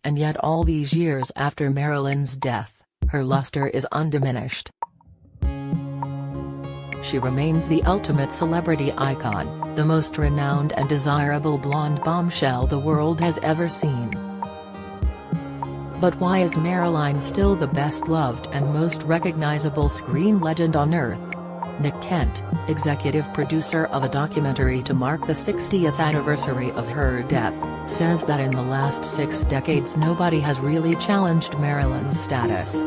and yet all these years after Marilyn's death, her luster is undiminished. She remains the ultimate celebrity icon, the most renowned and desirable blonde bombshell the world has ever seen. But why is Marilyn still the best-loved and most recognizable screen legend on Earth? Nick Kent, executive producer of a documentary to mark the 60th anniversary of her death, says that in the last 6 decades nobody has really challenged Marilyn's status.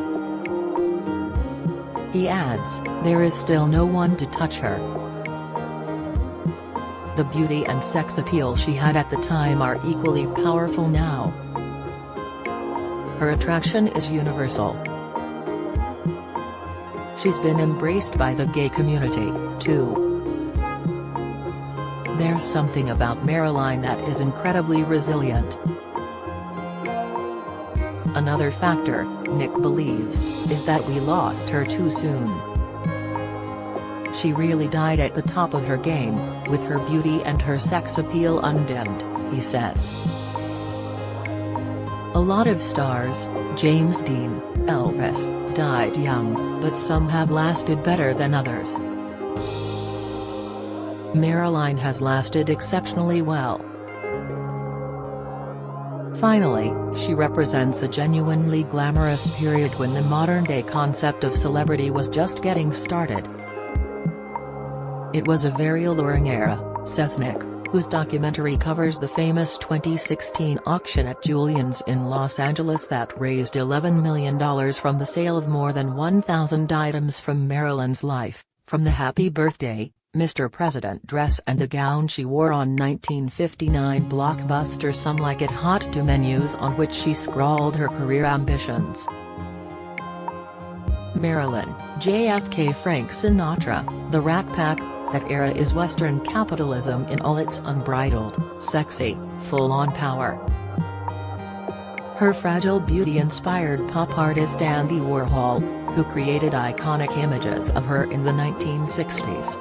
He adds, "There is still no one to touch her. The beauty and sex appeal she had at the time are equally powerful now. Her attraction is universal. She's been embraced by the gay community, too. There's something about Marilyn that is incredibly resilient." Another factor, Nick believes, is that we lost her too soon. She really died at the top of her game, with her beauty and her sex appeal undimmed, he says. A lot of stars, James Dean, Elvis, died young, but some have lasted better than others. Marilyn has lasted exceptionally well. Finally, she represents a genuinely glamorous period when the modern-day concept of celebrity was just getting started. It was a very alluring era, says Nick, whose documentary covers the famous 2016 auction at Julian's in Los Angeles that raised $11 million from the sale of more than 1,000 items from Marilyn's life, from the Happy Birthday, Mr. President dress and the gown she wore on 1959 blockbuster Some Like It Hot to menus on which she scrawled her career ambitions. Marilyn, JFK, Frank Sinatra, the Rat Pack, that era is Western capitalism in all its unbridled, sexy, full-on power. Her fragile beauty inspired pop artist Andy Warhol, who created iconic images of her in the 1960s.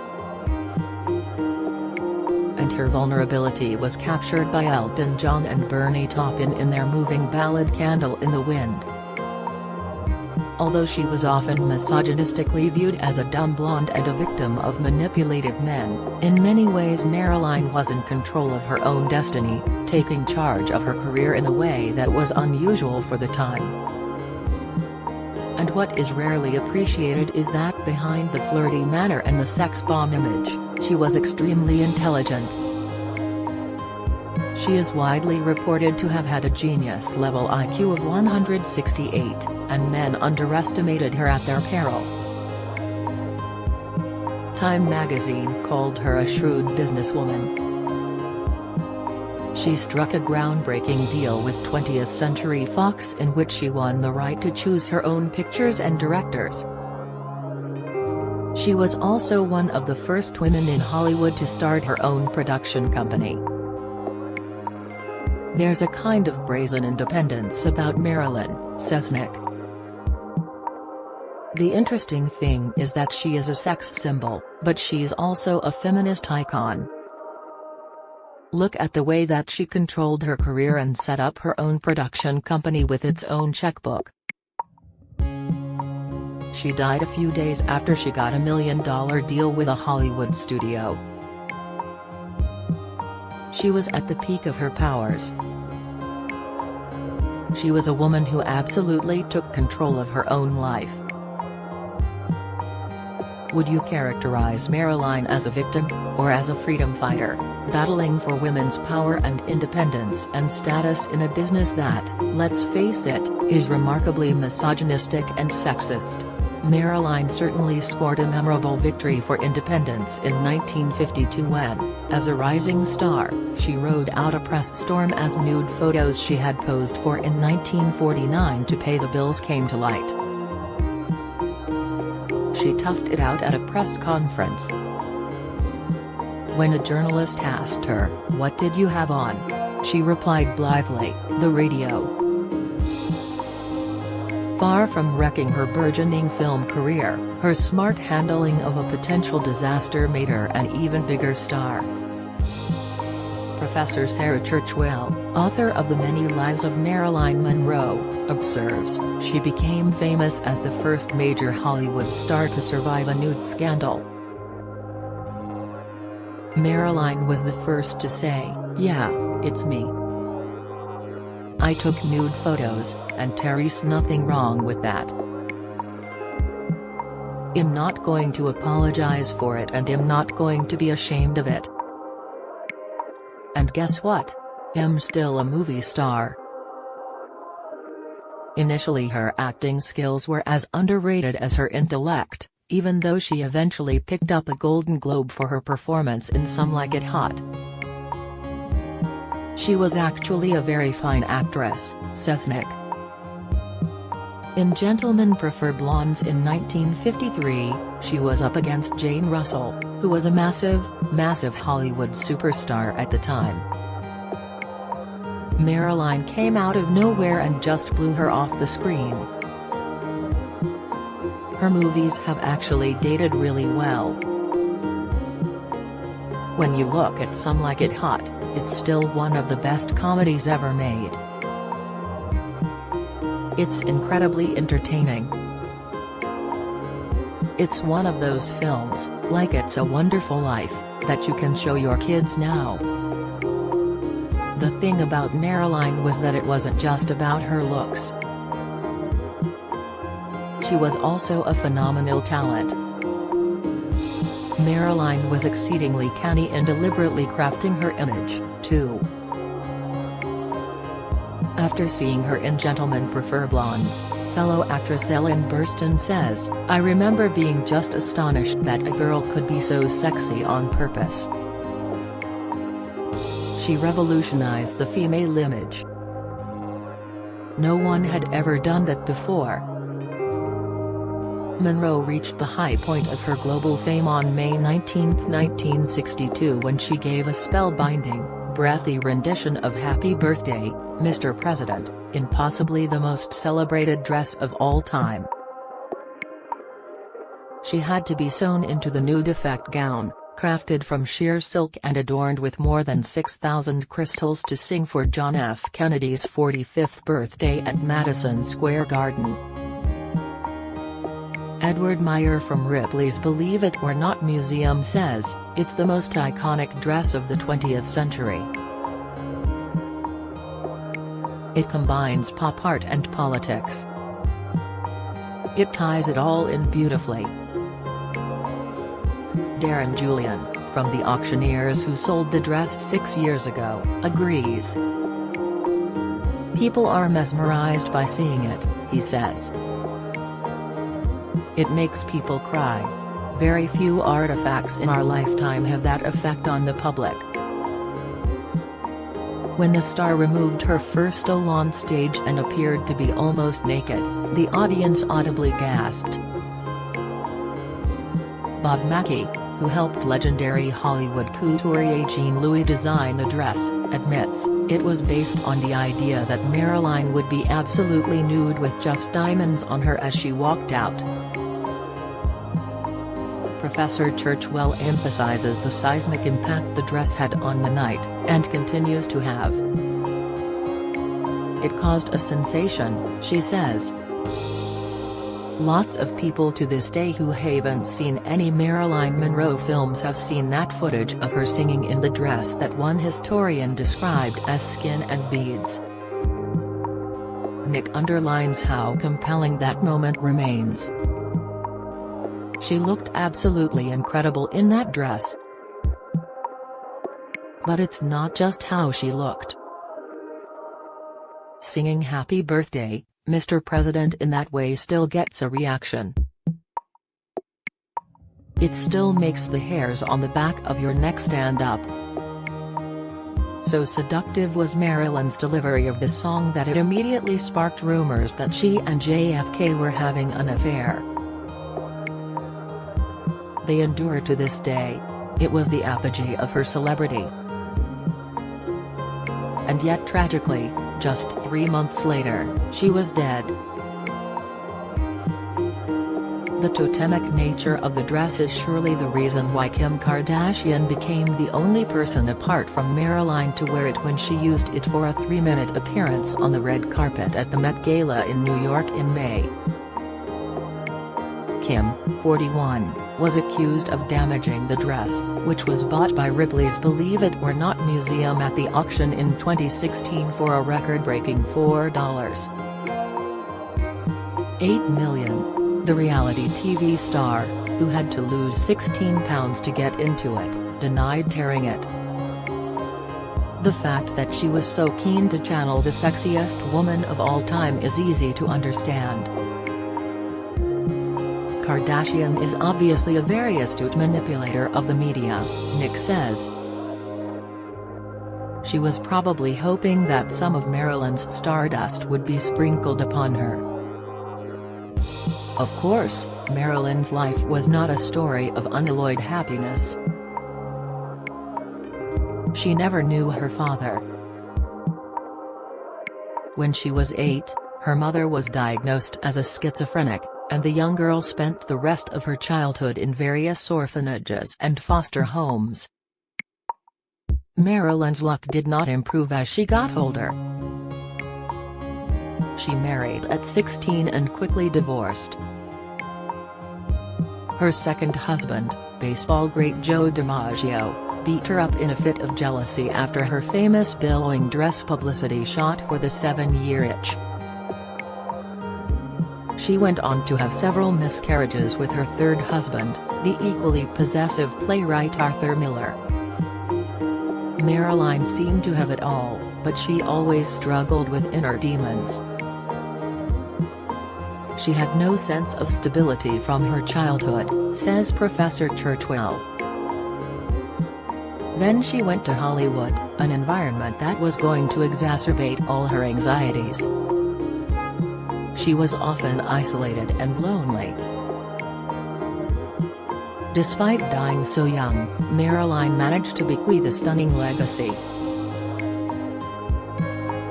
And her vulnerability was captured by Elton John and Bernie Taupin in their moving ballad Candle in the Wind. Although she was often misogynistically viewed as a dumb blonde and a victim of manipulative men, in many ways Marilyn was in control of her own destiny, taking charge of her career in a way that was unusual for the time. And what is rarely appreciated is that behind the flirty manner and the sex bomb image, she was extremely intelligent. She is widely reported to have had a genius-level IQ of 168, and men underestimated her at their peril. Time magazine called her a shrewd businesswoman. She struck a groundbreaking deal with 20th Century Fox in which she won the right to choose her own pictures and directors. She was also one of the first women in Hollywood to start her own production company. There's a kind of brazen independence about Marilyn, says Nick. The interesting thing is that she is a sex symbol, but she's also a feminist icon. Look at the way that she controlled her career and set up her own production company with its own checkbook. She died a few days after she got $1 million deal with a Hollywood studio. She was at the peak of her powers. She was a woman who absolutely took control of her own life. Would you characterize Marilyn as a victim, or as a freedom fighter, battling for women's power and independence and status in a business that, let's face it, is remarkably misogynistic and sexist? Marilyn certainly scored a memorable victory for independence in 1952 when, as a rising star, she rode out a press storm as nude photos she had posed for in 1949 to pay the bills came to light. She toughed it out at a press conference. When a journalist asked her, "What did you have on?" she replied blithely, "The radio." Far from wrecking her burgeoning film career, her smart handling of a potential disaster made her an even bigger star. Professor Sarah Churchwell, author of The Many Lives of Marilyn Monroe, observes, she became famous as the first major Hollywood star to survive a nude scandal. Marilyn was the first to say, "Yeah, it's me. I took nude photos, and there's nothing wrong with that. I'm not going to apologize for it and I'm not going to be ashamed of it. And guess what? I'm still a movie star." Initially her acting skills were as underrated as her intellect, even though she eventually picked up a Golden Globe for her performance in Some Like It Hot. "She was actually a very fine actress," says Nick. In Gentlemen Prefer Blondes in 1953, she was up against Jane Russell, who was a massive Hollywood superstar at the time. Marilyn came out of nowhere and just blew her off the screen. Her movies have actually dated really well. When you look at Some Like It Hot, it's still one of the best comedies ever made. It's incredibly entertaining. It's one of those films, like It's a Wonderful Life, that you can show your kids now. The thing about Marilyn was that it wasn't just about her looks. She was also a phenomenal talent. Marilyn was exceedingly canny and deliberately crafting her image, too. After seeing her in Gentlemen Prefer Blondes, fellow actress Ellen Burstyn says, "I remember being just astonished that a girl could be so sexy on purpose. She revolutionized the female image. No one had ever done that before." Monroe reached the high point of her global fame on May 19, 1962 when she gave a spellbinding, breathy rendition of Happy Birthday, Mr. President, in possibly the most celebrated dress of all time. She had to be sewn into the nude effect gown, crafted from sheer silk and adorned with more than 6,000 crystals to sing for John F. Kennedy's 45th birthday at Madison Square Garden. Edward Meyer from Ripley's Believe It or Not Museum says, "It's the most iconic dress of the 20th century. It combines pop art and politics. It ties it all in beautifully." Darren Julian, from the auctioneers who sold the dress 6 years ago, agrees. "People are mesmerized by seeing it," he says. "It makes people cry. Very few artifacts in our lifetime have that effect on the public." When the star removed her first stole on stage and appeared to be almost naked, the audience audibly gasped. Bob Mackie, who helped legendary Hollywood couturier Jean Louis design the dress, admits, "It was based on the idea that Marilyn would be absolutely nude with just diamonds on her as she walked out." Professor Churchwell emphasizes the seismic impact the dress had on the night, and continues to have. "It caused a sensation," she says. "Lots of people to this day who haven't seen any Marilyn Monroe films have seen that footage of her singing in the dress that one historian described as skin and beads." Nick underlines how compelling that moment remains. "She looked absolutely incredible in that dress. But it's not just how she looked. Singing Happy Birthday, Mr. President in that way still gets a reaction. It still makes the hairs on the back of your neck stand up." So seductive was Marilyn's delivery of the song that it immediately sparked rumors that she and JFK were having an affair. They endure to this day. It was the apogee of her celebrity. And yet tragically, just 3 months later, she was dead. The totemic nature of the dress is surely the reason why Kim Kardashian became the only person apart from Marilyn to wear it when she used it for a 3-minute appearance on the red carpet at the Met Gala in New York in May. Kim, 41, was accused of damaging the dress, which was bought by Ripley's Believe It or Not museum at the auction in 2016 for a record-breaking $4.8 million. The reality TV star, who had to lose 16 pounds to get into it, denied tearing it. The fact that she was so keen to channel the sexiest woman of all time is easy to understand. Kardashian is obviously a very astute manipulator of the media, Nick says. She was probably hoping that some of Marilyn's stardust would be sprinkled upon her. Of course, Marilyn's life was not a story of unalloyed happiness. She never knew her father. When she was 8, her mother was diagnosed as a schizophrenic, and the young girl spent the rest of her childhood in various orphanages and foster homes. Marilyn's luck did not improve as she got older. She married at 16 and quickly divorced. Her second husband, baseball great Joe DiMaggio, beat her up in a fit of jealousy after her famous billowing dress publicity shot for the 7-year itch. She went on to have several miscarriages with her third husband, the equally possessive playwright Arthur Miller. Marilyn seemed to have it all, but she always struggled with inner demons. She had no sense of stability from her childhood, says Professor Churchwell. Then she went to Hollywood, an environment that was going to exacerbate all her anxieties. She was often isolated and lonely. Despite dying so young, Marilyn managed to bequeath a stunning legacy.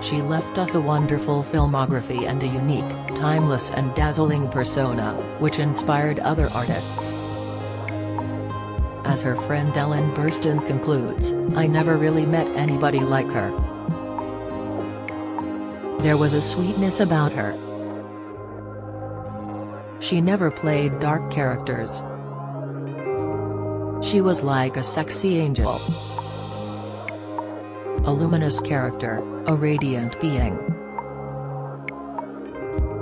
She left us a wonderful filmography and a unique, timeless and dazzling persona, which inspired other artists. As her friend Ellen Burstyn concludes, "I never really met anybody like her. There was a sweetness about her. She never played dark characters. She was like a sexy angel. A luminous character, a radiant being."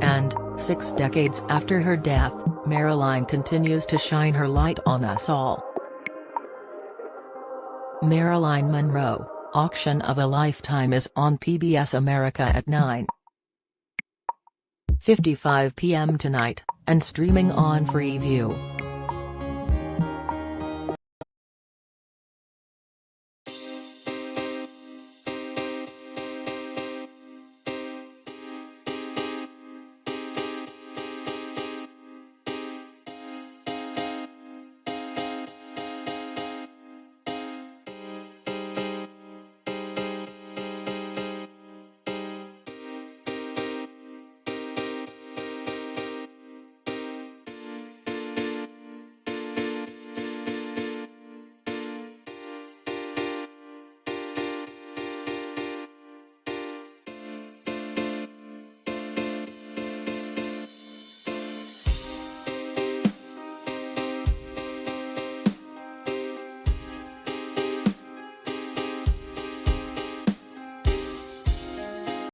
And, 6 decades after her death, Marilyn continues to shine her light on us all. Marilyn Monroe, Auction of a Lifetime is on PBS America at 9:55 p.m. tonight, and streaming on Freeview.